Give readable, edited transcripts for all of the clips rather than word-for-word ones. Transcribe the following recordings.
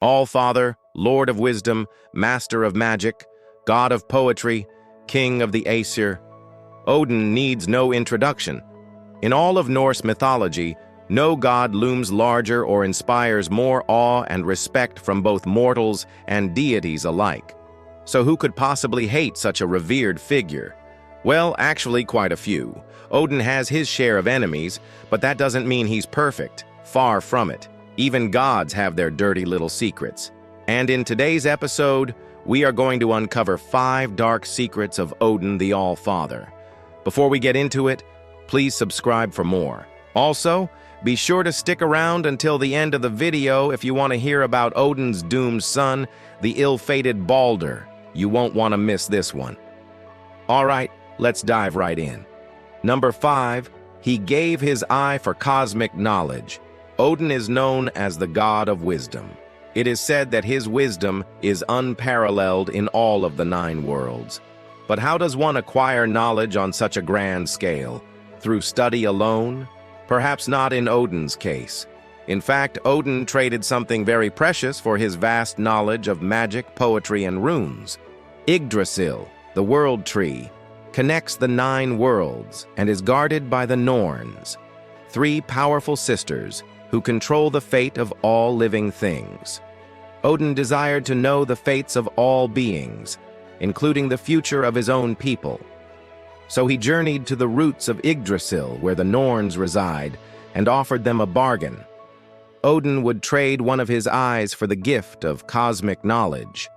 All-Father, Lord of Wisdom, Master of Magic, God of Poetry, King of the Aesir, Odin needs no introduction. In all of Norse mythology, no god looms larger or inspires more awe and respect from both mortals and deities alike. So who could possibly hate such a revered figure? Well, actually quite a few. Odin has his share of enemies, but that doesn't mean he's perfect. Far from it. Even gods have their dirty little secrets. And in today's episode, we are going to uncover 5 dark secrets of Odin the All-Father. Before we get into it, please subscribe for more. Also, be sure to stick around until the end of the video if you want to hear about Odin's doomed son, the ill-fated Balder. You won't want to miss this one. All right, let's dive right in. Number 5, he gave his eye for cosmic knowledge. Odin is known as the god of wisdom. It is said that his wisdom is unparalleled in all of the 9 worlds. But how does one acquire knowledge on such a grand scale? Through study alone? Perhaps not in Odin's case. In fact, Odin traded something very precious for his vast knowledge of magic, poetry, and runes. Yggdrasil, the world tree, connects the 9 worlds and is guarded by the Norns, 3 powerful sisters who control the fate of all living things. Odin desired to know the fates of all beings, including the future of his own people. So he journeyed to the roots of Yggdrasil, where the Norns reside, and offered them a bargain. Odin would trade one of his eyes for the gift of cosmic knowledge.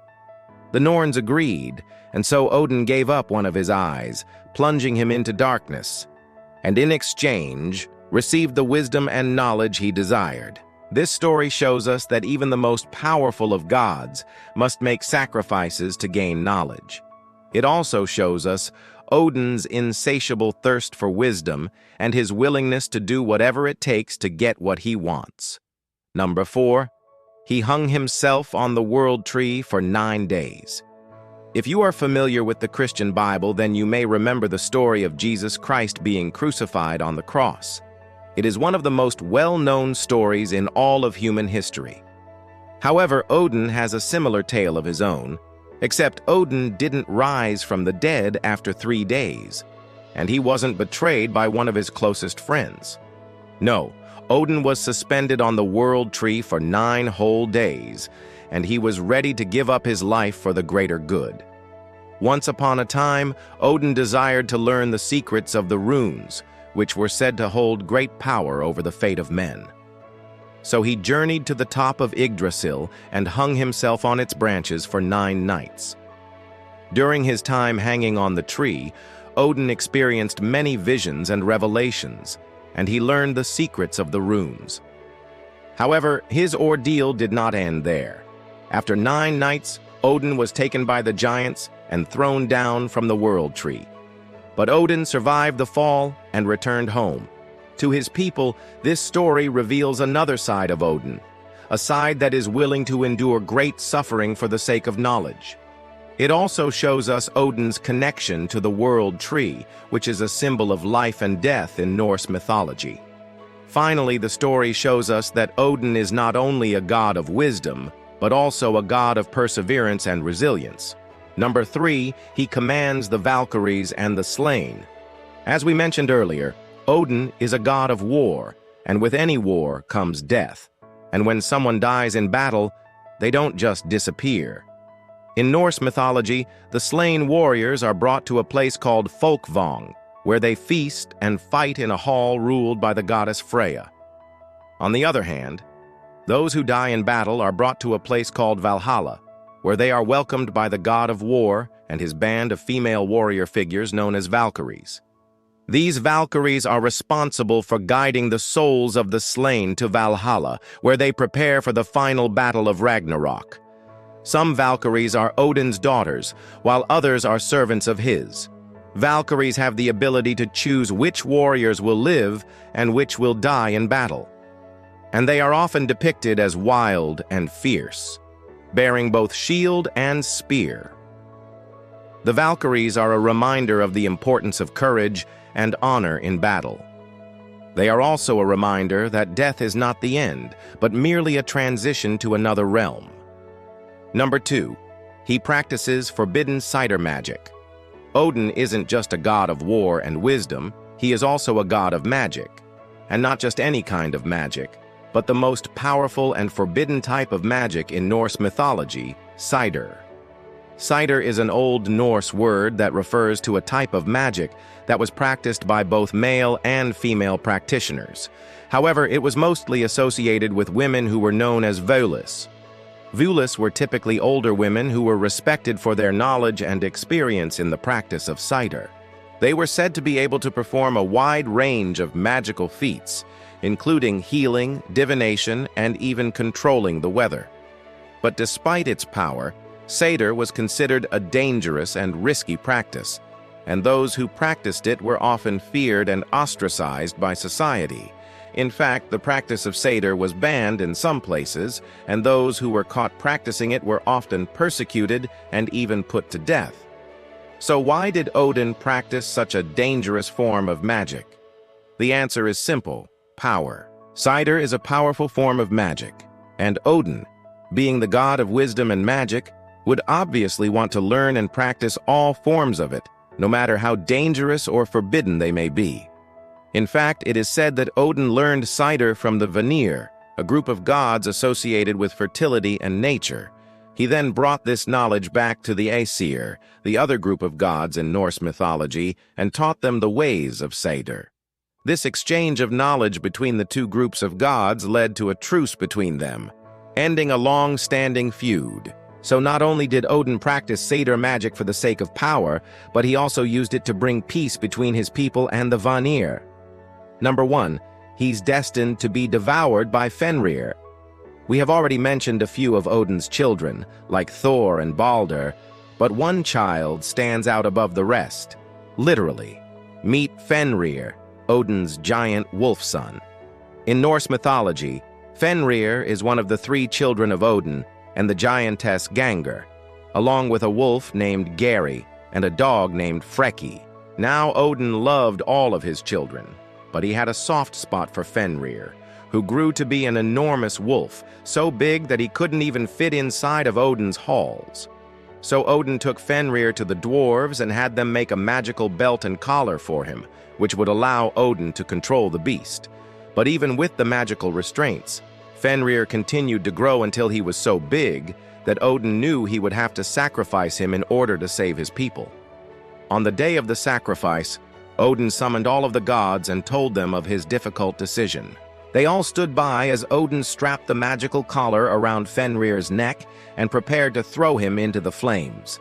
The Norns agreed, and so Odin gave up one of his eyes, plunging him into darkness, and in exchange, received the wisdom and knowledge he desired. This story shows us that even the most powerful of gods must make sacrifices to gain knowledge. It also shows us Odin's insatiable thirst for wisdom and his willingness to do whatever it takes to get what he wants. Number 4, he hung himself on the world tree for 9 days. If you are familiar with the Christian Bible, then you may remember the story of Jesus Christ being crucified on the cross. It is one of the most well-known stories in all of human history. However, Odin has a similar tale of his own, except Odin didn't rise from the dead after 3 days, and he wasn't betrayed by one of his closest friends. No, Odin was suspended on the world tree for 9 whole days, and he was ready to give up his life for the greater good. Once upon a time, Odin desired to learn the secrets of the runes, which were said to hold great power over the fate of men. So he journeyed to the top of Yggdrasil and hung himself on its branches for 9 nights. During his time hanging on the tree, Odin experienced many visions and revelations, and he learned the secrets of the runes. However, his ordeal did not end there. After 9 nights, Odin was taken by the giants and thrown down from the world tree. But Odin survived the fall and returned home. To his people, this story reveals another side of Odin, a side that is willing to endure great suffering for the sake of knowledge. It also shows us Odin's connection to the world tree, which is a symbol of life and death in Norse mythology. Finally, the story shows us that Odin is not only a god of wisdom, but also a god of perseverance and resilience. Number 3, he commands the Valkyries and the slain. As we mentioned earlier, Odin is a god of war, and with any war comes death. And when someone dies in battle, they don't just disappear. In Norse mythology, the slain warriors are brought to a place called Folkvang, where they feast and fight in a hall ruled by the goddess Freya. On the other hand, those who die in battle are brought to a place called Valhalla, where they are welcomed by the god of war and his band of female warrior figures known as Valkyries. These Valkyries are responsible for guiding the souls of the slain to Valhalla, where they prepare for the final battle of Ragnarok. Some Valkyries are Odin's daughters, while others are servants of his. Valkyries have the ability to choose which warriors will live and which will die in battle. And they are often depicted as wild and fierce, bearing both shield and spear. The Valkyries are a reminder of the importance of courage and honor in battle. They are also a reminder that death is not the end, but merely a transition to another realm. Number 2. He practices forbidden cider magic. Odin isn't just a god of war and wisdom, he is also a god of magic. And not just any kind of magic, but the most powerful and forbidden type of magic in Norse mythology, cider. Cider is an Old Norse word that refers to a type of magic that was practiced by both male and female practitioners. However, it was mostly associated with women who were known as völuls. Völuls were typically older women who were respected for their knowledge and experience in the practice of cider. They were said to be able to perform a wide range of magical feats, including healing, divination, and even controlling the weather. But despite its power, cider was considered a dangerous and risky practice, and those who practiced it were often feared and ostracized by society. In fact, the practice of cider was banned in some places, and those who were caught practicing it were often persecuted and even put to death. So why did Odin practice such a dangerous form of magic? The answer is simple: power. Cider is a powerful form of magic, and Odin, being the god of wisdom and magic, would obviously want to learn and practice all forms of it, no matter how dangerous or forbidden they may be. In fact, it is said that Odin learned cider from the Vanir, a group of gods associated with fertility and nature. He then brought this knowledge back to the Aesir, the other group of gods in Norse mythology, and taught them the ways of cider. This exchange of knowledge between the two groups of gods led to a truce between them, ending a long-standing feud. So not only did Odin practice cider magic for the sake of power, but he also used it to bring peace between his people and the Vanir. Number 1. He's destined to be devoured by Fenrir. We have already mentioned a few of Odin's children, like Thor and Balder, but one child stands out above the rest. Literally. Meet Fenrir, Odin's giant wolf son. In Norse mythology, Fenrir is one of the 3 children of Odin and the giantess Gangur, along with a wolf named Geri and a dog named Freki. Now Odin loved all of his children, but he had a soft spot for Fenrir, who grew to be an enormous wolf, so big that he couldn't even fit inside of Odin's halls. So Odin took Fenrir to the dwarves and had them make a magical belt and collar for him, which would allow Odin to control the beast. But even with the magical restraints, Fenrir continued to grow until he was so big that Odin knew he would have to sacrifice him in order to save his people. On the day of the sacrifice, Odin summoned all of the gods and told them of his difficult decision. They all stood by as Odin strapped the magical collar around Fenrir's neck and prepared to throw him into the flames.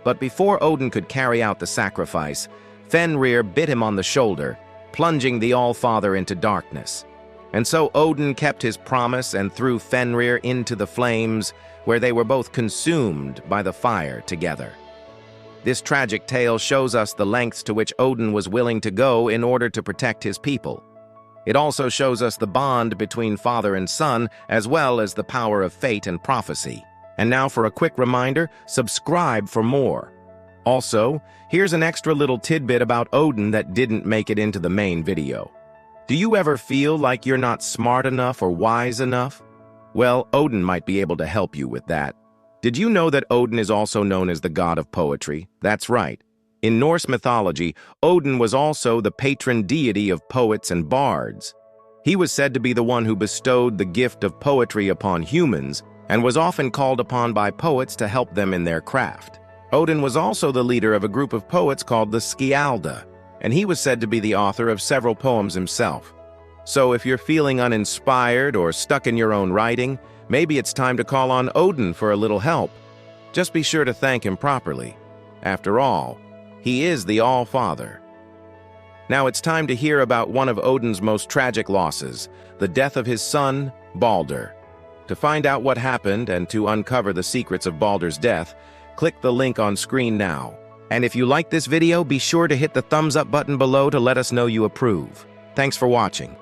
But before Odin could carry out the sacrifice, Fenrir bit him on the shoulder, plunging the All-Father into darkness. And so Odin kept his promise and threw Fenrir into the flames, where they were both consumed by the fire together. This tragic tale shows us the lengths to which Odin was willing to go in order to protect his people. It also shows us the bond between father and son, as well as the power of fate and prophecy. And now for a quick reminder, subscribe for more. Also, here's an extra little tidbit about Odin that didn't make it into the main video. Do you ever feel like you're not smart enough or wise enough? Well, Odin might be able to help you with that. Did you know that Odin is also known as the god of poetry? That's right. In Norse mythology, Odin was also the patron deity of poets and bards. He was said to be the one who bestowed the gift of poetry upon humans and was often called upon by poets to help them in their craft. Odin was also the leader of a group of poets called the Skjalda, and he was said to be the author of several poems himself. So if you're feeling uninspired or stuck in your own writing, maybe it's time to call on Odin for a little help. Just be sure to thank him properly. After all, he is the All-Father. Now it's time to hear about one of Odin's most tragic losses, the death of his son, Balder. To find out what happened and to uncover the secrets of Balder's death, click the link on screen now. And if you like this video, be sure to hit the thumbs up button below to let us know you approve. Thanks for watching.